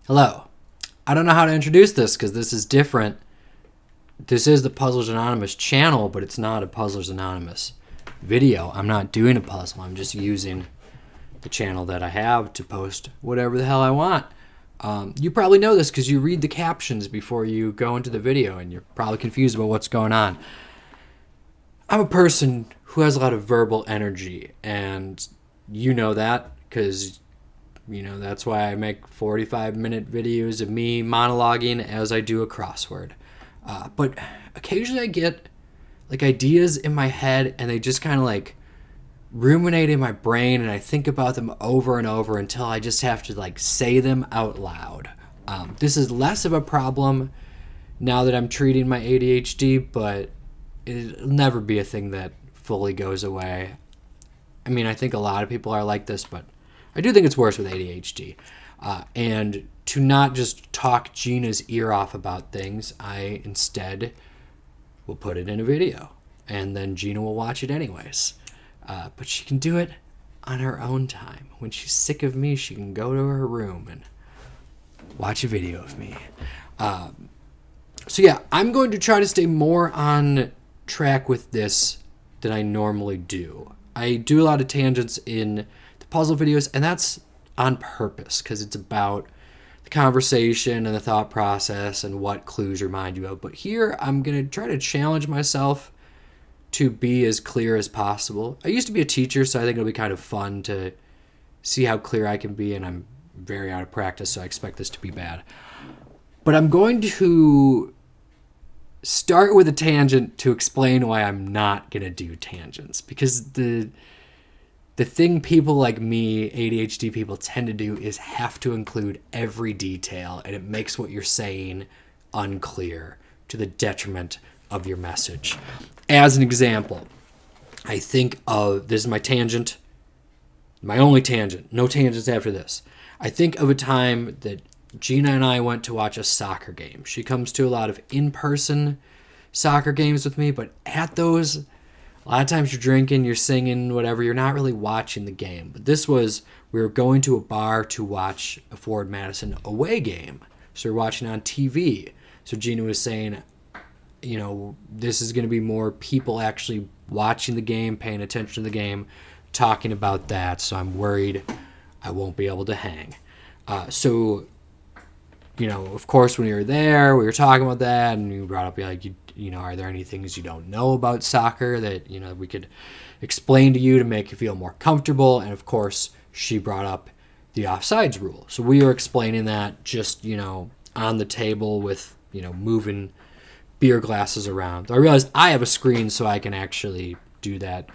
Hello. I don't know how to introduce this because this is different. This is the Puzzlers Anonymous channel, but it's not a Puzzlers Anonymous video. I'm not doing a puzzle. I'm just using the channel that I have to post whatever the hell I want. You probably know this because you read the captions before you go into the video, and you're probably confused about what's going on. I'm a person who has a lot of verbal energy, and you know that because that's why I make 45-minute videos of me monologuing as I do a crossword. But occasionally I get ideas in my head, and they just kind of ruminate in my brain, and I think about them over and over until I just have to say them out loud. This is less of a problem now that I'm treating my ADHD, but it'll never be a thing that fully goes away. I mean, I think a lot of people are like this, but I do think it's worse with ADHD. And to not just talk Gina's ear off about things, I instead will put it in a video. And then Gina will watch it anyways. But she can do it on her own time. When she's sick of me, she can go to her room and watch a video of me. So yeah, I'm going to try to stay more on track with this than I normally do. I do a lot of tangents in the puzzle videos, and that's on purpose because it's about the conversation and the thought process and what clues remind you of. But here, I'm going to try to challenge myself to be as clear as possible. I used to be a teacher, so I think it'll be kind of fun to see how clear I can be, and I'm very out of practice, so I expect this to be bad. But I'm going to start with a tangent to explain why I'm not going to do tangents, because the thing people like me, ADHD people, tend to do is have to include every detail, and it makes what you're saying unclear to the detriment of your message. As an example, I think of, this is my tangent, my only tangent, no tangents after this. I think of a time that Gina and I went to watch a soccer game. She comes to a lot of in-person soccer games with me, but at those, a lot of times you're drinking, you're singing, whatever, you're not really watching the game. But this was, we were going to a bar to watch a Ford Madison away game. So we're watching on TV. So Gina was saying, this is going to be more people actually watching the game, paying attention to the game, talking about that. So I'm worried I won't be able to hang. Of course, when you were there, we were talking about that, and you brought up, are there any things you don't know about soccer that, we could explain to you to make you feel more comfortable? And of course, she brought up the offsides rule. So we were explaining that just, on the table with, moving beer glasses around. I realized I have a screen so I can actually do that.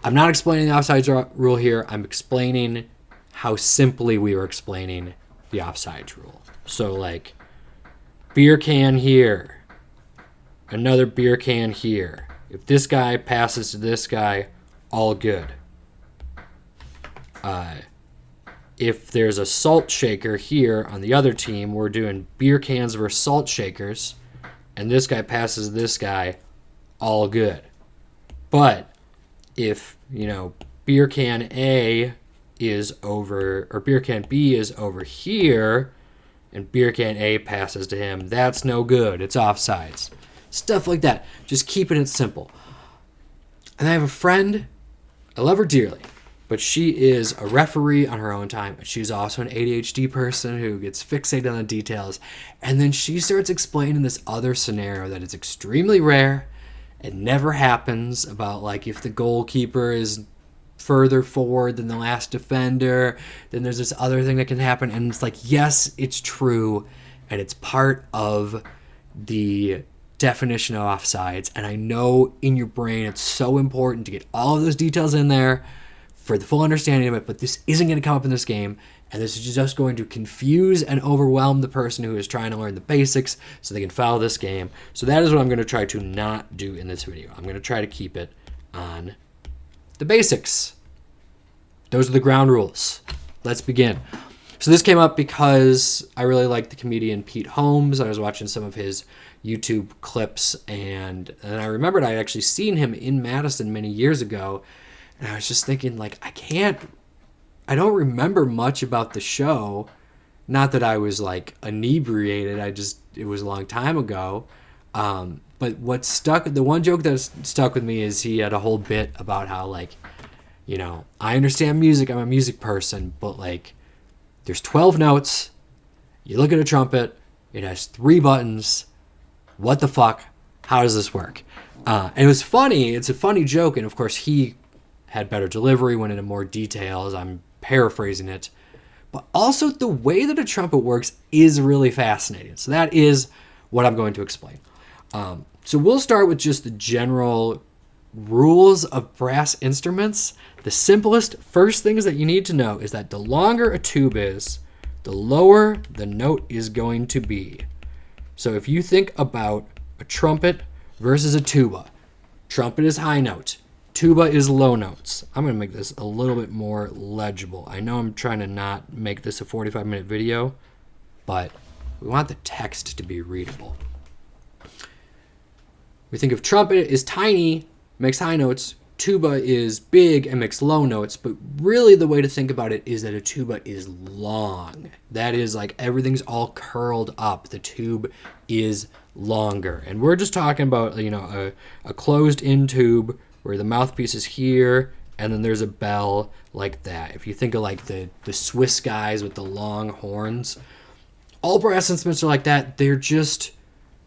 I'm not explaining the offsides rule here. I'm explaining how simply we were explaining the offsides rule. So beer can here, another beer can here. If this guy passes to this guy, all good. If there's a salt shaker here on the other team, we're doing beer cans versus salt shakers, and this guy passes this guy, all good. But if, beer can A is over, or beer can B is over here, and beer can A passes to him, that's no good. It's offsides. Stuff like that. Just keeping it simple. And I have a friend, I love her dearly, but she is a referee on her own time, and she's also an ADHD person who gets fixated on the details. And then she starts explaining this other scenario that is extremely rare. It never happens, about if the goalkeeper is further forward than the last defender, then there's this other thing that can happen. And it's yes, it's true, and it's part of the definition of offsides. And I know in your brain it's so important to get all of those details in there for the full understanding of it, but this isn't going to come up in this game, and this is just going to confuse and overwhelm the person who is trying to learn the basics so they can follow this game. So that is what I'm going to try to not do in this video. I'm going to try to keep it on the basics. Those are the ground rules. Let's begin. So this came up because I really like the comedian Pete Holmes. I was watching some of his YouTube clips, and I remembered I had actually seen him in Madison many years ago, and I was just thinking, I don't remember much about the show, Not that I was like inebriated. It was a long time ago. But the one joke that stuck with me is he had a whole bit about how, like, you know, I understand music. I'm a music person, but like, there's 12 notes. You look at a trumpet. It has 3 buttons. What the fuck? How does this work? And it was funny. It's a funny joke. And of course, he had better delivery, went into more details. I'm paraphrasing it. But also, the way that a trumpet works is really fascinating. So that is what I'm going to explain. So we'll start with just the general rules of brass instruments. The simplest first things that you need to know is that the longer a tube is, the lower the note is going to be. So if you think about a trumpet versus a tuba, trumpet is high note, tuba is low notes. I'm going to make this a little bit more legible. I know I'm trying to not make this a 45-minute video, but we want the text to be readable. We think of trumpet is tiny, makes high notes. Tuba is big and makes low notes. But really the way to think about it is that a tuba is long. That is like everything's all curled up. The tube is longer. And we're just talking about, you know, a closed-in tube where the mouthpiece is here and then there's a bell like that. If you think of like the Swiss guys with the long horns, all brass instruments are like that. They're just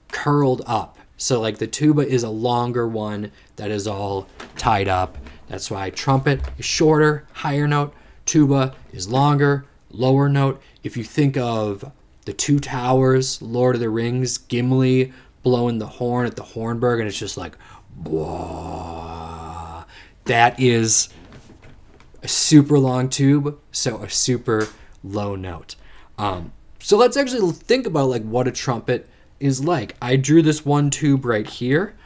curled up. So like the tuba is a longer one that is all tied up. That's why trumpet is shorter, higher note. Tuba is longer, lower note. If you think of the Two Towers, Lord of the Rings, Gimli blowing the horn at the Hornburg, and it's just like, whoa. That is a super long tube, so a super low note. So let's actually think about like what a trumpet is like. I drew this one tube right here.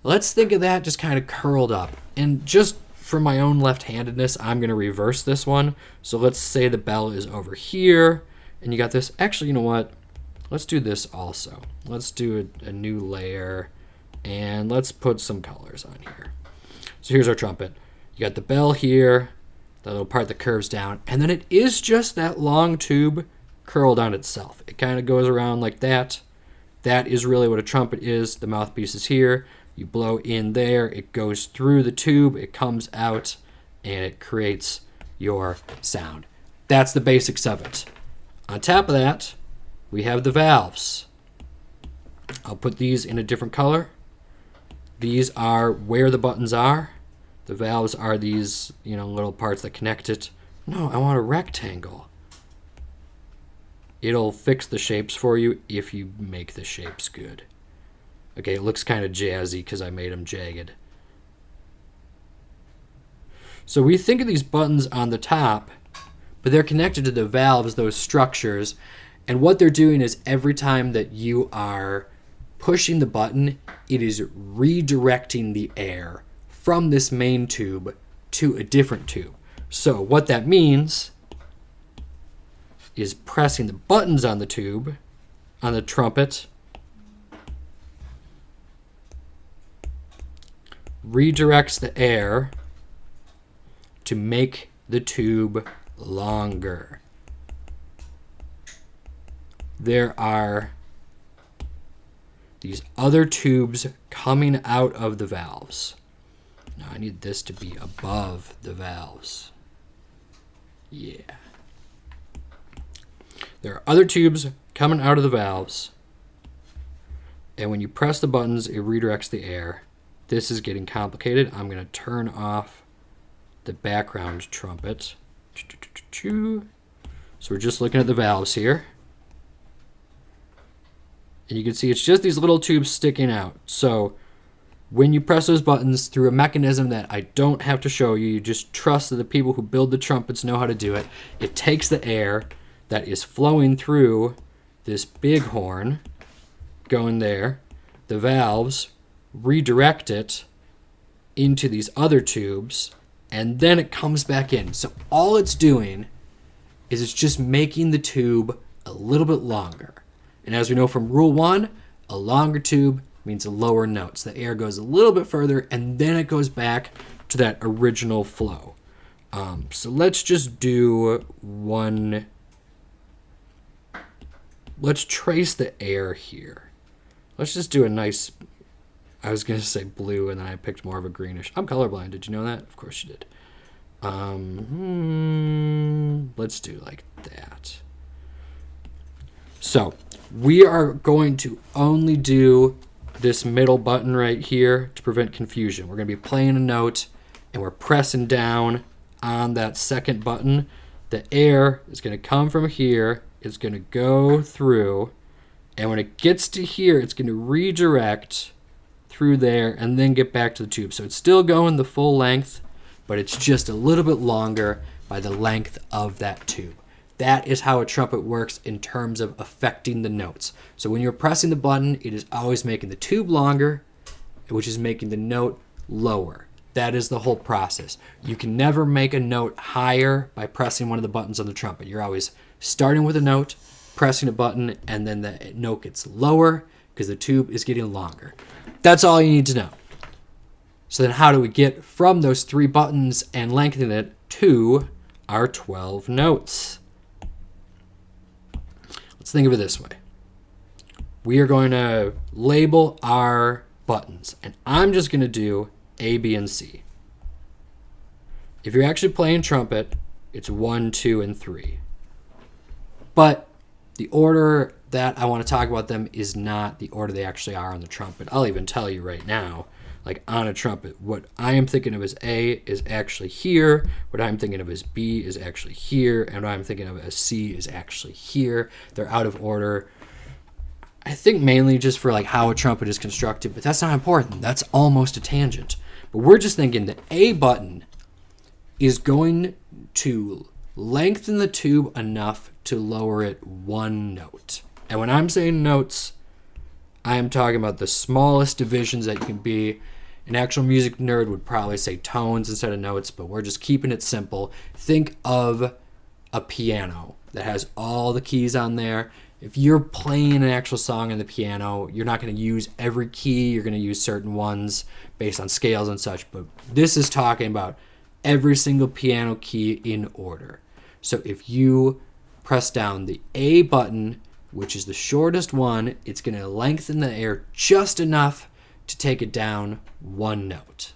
Let's think of that just kind of curled up. And just for my own left-handedness, I'm going to reverse this one. So let's say the bell is over here, and you got this. Actually, you know what? Let's do this also. Let's do a new layer, and let's put some colors on here. So here's our trumpet. You got the bell here, that little part that curves down, and then it is just that long tube curled on itself. It kind of goes around like that. That is really what a trumpet is. The mouthpiece is here. You blow in there. It goes through the tube. It comes out, and it creates your sound. That's the basics of it. On top of that, we have the valves. I'll put these in a different color. These are where the buttons are. The valves are these, you know, little parts that connect it. No, I want a rectangle. It'll fix the shapes for you if you make the shapes good. Okay, it looks kind of jazzy because I made them jagged. So we think of these buttons on the top, but they're connected to the valves, those structures. And what they're doing is every time that you are pushing the button, it is redirecting the air from this main tube to a different tube. So what that means is pressing the buttons on the tube, on the trumpet, redirects the air to make the tube longer. There are these other tubes coming out of the valves. Now I need this to be above the valves. Yeah. There are other tubes coming out of the valves, and when you press the buttons, it redirects the air. This is getting complicated. I'm going to turn off the background trumpet. So we're just looking at the valves here. And you can see it's just these little tubes sticking out. So when you press those buttons through a mechanism that I don't have to show you, you just trust that the people who build the trumpets know how to do it. It takes the air that is flowing through this big horn, going there. The valves redirect it into these other tubes, and then it comes back in. So all it's doing is it's just making the tube a little bit longer. And as we know from Rule 1, a longer tube means a lower note. So the air goes a little bit further, and then it goes back to that original flow. So let's just do one let's trace the air here. Let's just do a nice, I was going to say blue, and then I picked more of a greenish. I'm colorblind. Did you know that? Of course you did. Let's do like that. So we are going to only do this middle button right here to prevent confusion. We're going to be playing a note, and we're pressing down on that second button. The air is going to come from here. It's going to go through, and when it gets to here, it's going to redirect through there and then get back to the tube. So it's still going the full length, but it's just a little bit longer by the length of that tube. That is how a trumpet works in terms of affecting the notes. So when you're pressing the button, it is always making the tube longer, which is making the note lower. That is the whole process. You can never make a note higher by pressing one of the buttons on the trumpet. You're always starting with a note, pressing a button, and then the note gets lower because the tube is getting longer. That's all you need to know. So then how do we get from those 3 buttons and lengthen it to our 12 notes? Let's think of it this way. We are going to label our buttons, and I'm just going to do A, B, and C. If you're actually playing trumpet, it's 1, 2, and 3. But the order that I want to talk about them is not the order they actually are on the trumpet. I'll even tell you right now, like on a trumpet, what I am thinking of as A is actually here, what I'm thinking of as B is actually here, and what I'm thinking of as C is actually here. They're out of order. I think mainly just for like how a trumpet is constructed, but that's not important. That's almost a tangent. But we're just thinking the A button is going to lengthen the tube enough to lower it 1 note. And when I'm saying notes, I am talking about the smallest divisions that you can be. An actual music nerd would probably say tones instead of notes, but we're just keeping it simple. Think of a piano that has all the keys on there. If you're playing an actual song on the piano, you're not going to use every key. You're going to use certain ones based on scales and such. But this is talking about every single piano key in order. So if you press down the A button, which is the shortest one, it's going to lengthen the air just enough to take it down 1 note.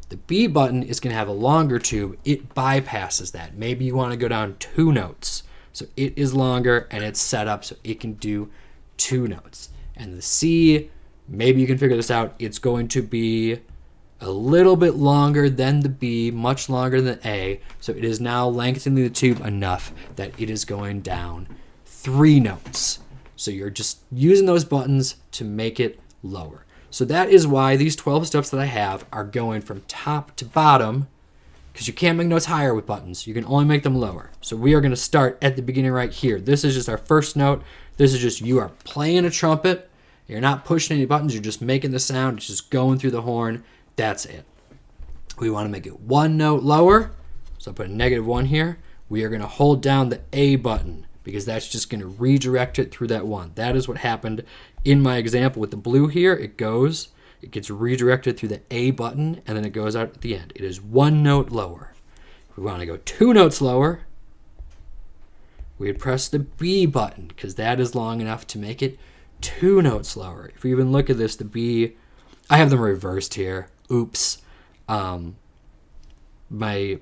The B button is going to have a longer tube. It bypasses that. Maybe you want to go down 2 notes. So it is longer and it's set up so it can do 2 notes. And the C, maybe you can figure this out. It's going to be a little bit longer than the B, much longer than the A. So it is now lengthening the tube enough that it is going down 3 notes. So you're just using those buttons to make it lower. So that is why these 12 steps that I have are going from top to bottom, because you can't make notes higher with buttons. You can only make them lower. So we are going to start at the beginning right here. This is just our first note. This is just you are playing a trumpet. You're not pushing any buttons. You're just making the sound. It's just going through the horn. That's it. We want to make it 1 note lower. So I put a -1 here. We are going to hold down the A button because that's just going to redirect it through that 1. That is what happened in my example with the blue here. It gets redirected through the A button, and then it goes out at the end. It is 1 note lower. If we want to go 2 notes lower, we would press the B button because that is long enough to make it 2 notes lower. If we even look at this, the B, I have them reversed here. Oops. My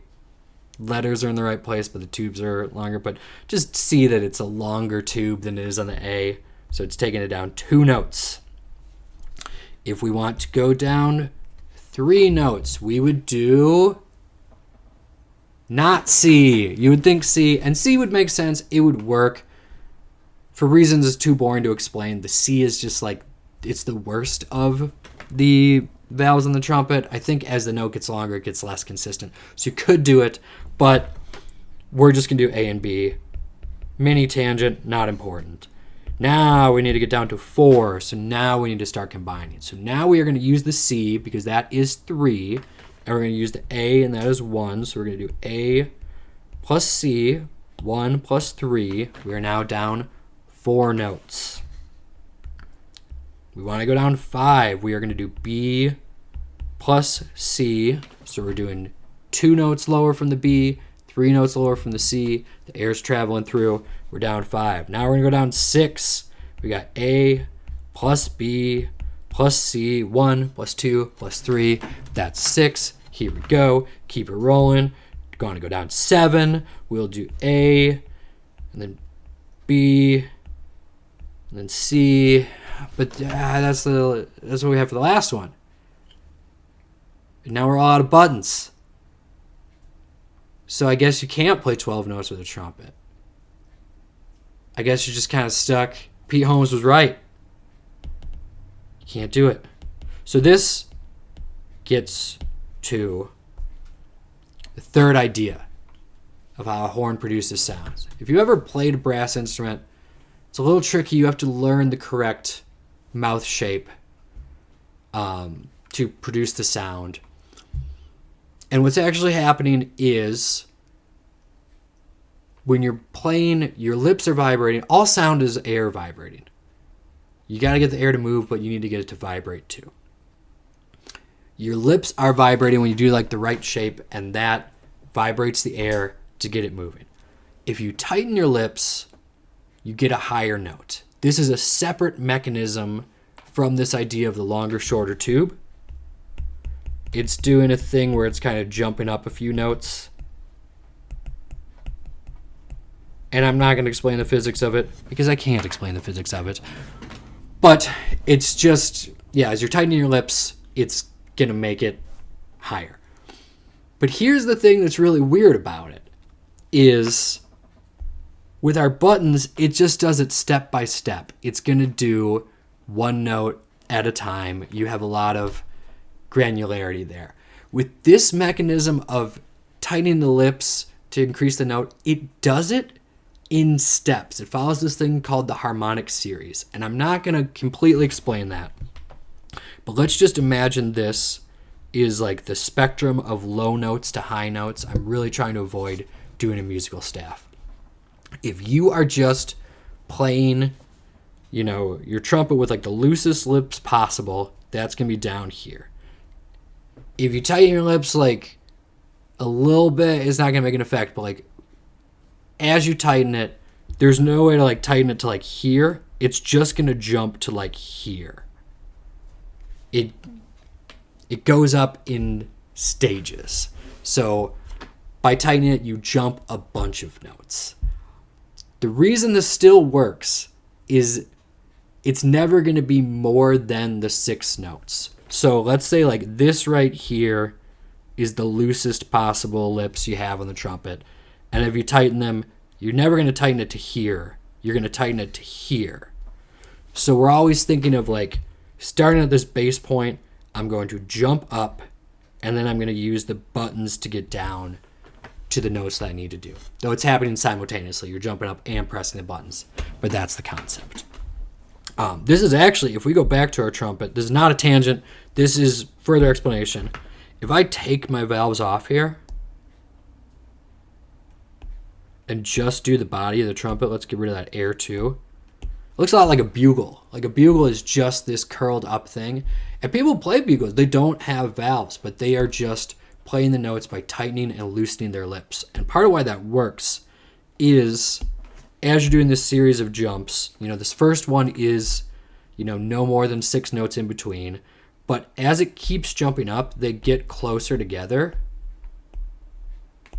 letters are in the right place, but the tubes are longer. But just see that it's a longer tube than it is on the A. So it's taking it down 2 notes. If we want to go down 3 notes, we would do not C. You would think C, and C would make sense. It would work. For reasons it's too boring to explain, the C is just like, it's the worst of the valves on the trumpet. I think as the note gets longer, it gets less consistent. So you could do it, but we're just going to do A and B. Mini tangent, not important. Now we need to get down to 4, so now we need to start combining. So now we are going to use the C because that is 3, and we're going to use the A, and that is 1. So we're going to do A plus C, 1 plus 3. We are now down 4 notes. We want to go down 5. We are going to do B plus C. So we're doing 2 notes lower from the B, 3 notes lower from the C. The air's traveling through. We're down 5. Now we're going to go down 6. We got A plus B plus C. 1 plus 2 plus 3. That's 6. Here we go. Keep it rolling. Going to go down 7. We'll do A, and then B, and then C. But that's what we have for the last one. And now we're all out of buttons. So I guess you can't play 12 notes with a trumpet. I guess you're just kind of stuck. Pete Holmes was right. You can't do it. So this gets to the third idea of how a horn produces sounds. If you ever played a brass instrument, it's a little tricky. You have to learn the correct mouth shape to produce the sound. And what's actually happening is when you're playing, your lips are vibrating. All sound is air vibrating. You got to get the air to move, but you need to get it to vibrate too. Your lips are vibrating when you do like the right shape, and that vibrates the air to get it moving. If you tighten your lips, you get a higher note. This is a separate mechanism from this idea of the longer, shorter tube. It's doing a thing where it's kind of jumping up a few notes. And I'm not going to explain the physics of it because I can't explain the physics of it. But it's just, yeah, as you're tightening your lips, it's going to make it higher. But here's the thing that's really weird about it is with our buttons, it just does it step by step. It's going to do one note at a time. You have a lot of granularity there. With this mechanism of tightening the lips to increase the note, it does it in steps. It follows this thing called the harmonic series. And I'm not going to completely explain that. But let's just imagine this is like the spectrum of low notes to high notes. I'm really trying to avoid doing a musical staff. If you are just playing, your trumpet with like the loosest lips possible, that's going to be down here. If you tighten your lips like a little bit, it's not going to make an effect, but like as you tighten it, there's no way to like tighten it to like here. It's just going to jump to like here. It goes up in stages. So by tightening it, you jump a bunch of notes. The reason this still works is it's never going to be more than the 6 notes. So let's say like this right here is the loosest possible lips you have on the trumpet. And if you tighten them, you're never going to tighten it to here. You're going to tighten it to here. So we're always thinking of like starting at this bass point, I'm going to jump up, and then I'm going to use the buttons to get down to the notes that I need to do. Though it's happening simultaneously. You're jumping up and pressing the buttons. But that's the concept. This is actually, if we go back to our trumpet, this is not a tangent. This is further explanation. If I take my valves off here and just do the body of the trumpet, let's get rid of that air too. It looks a lot like a bugle. Like a bugle is just this curled up thing. And people play bugles. They don't have valves, but they are just playing the notes by tightening and loosening their lips. And part of why that works is as you're doing this series of jumps, this first one is, no more than 6 notes in between. But as it keeps jumping up, they get closer together.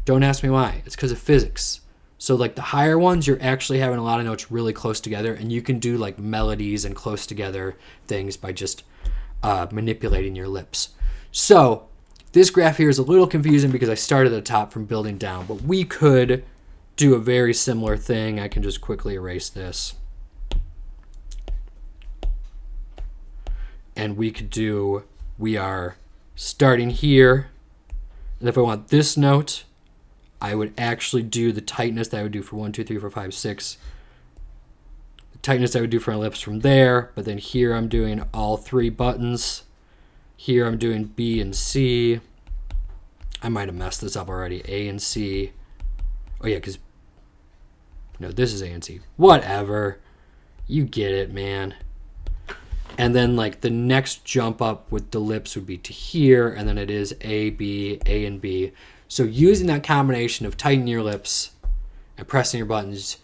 Don't ask me why. It's because of physics. So like the higher ones, you're actually having a lot of notes really close together, and you can do like melodies and close together things by just manipulating your lips. So this graph here is a little confusing because I started at the top from building down, but we could do a very similar thing. I can just quickly erase this. And we are starting here. And if I want this note, I would actually do the tightness that I would do for 1, 2, 3, 4, 5, 6. The tightness I would do for my lips from there. But then here I'm doing all 3 buttons. Here I'm doing B and C. I might have messed this up already. A and C. Oh yeah, because no, this is A and C. Whatever. You get it, man. And then like the next jump up with the lips would be to here, and then it is A, B, A, and B. So using that combination of tightening your lips and pressing your buttons,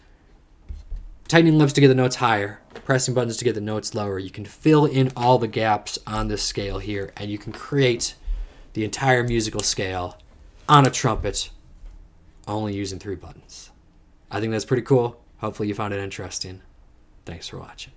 tightening lips to get the notes higher, pressing buttons to get the notes lower, you can fill in all the gaps on this scale here, and you can create the entire musical scale on a trumpet only using 3 buttons. I think that's pretty cool. Hopefully you found it interesting. Thanks for watching.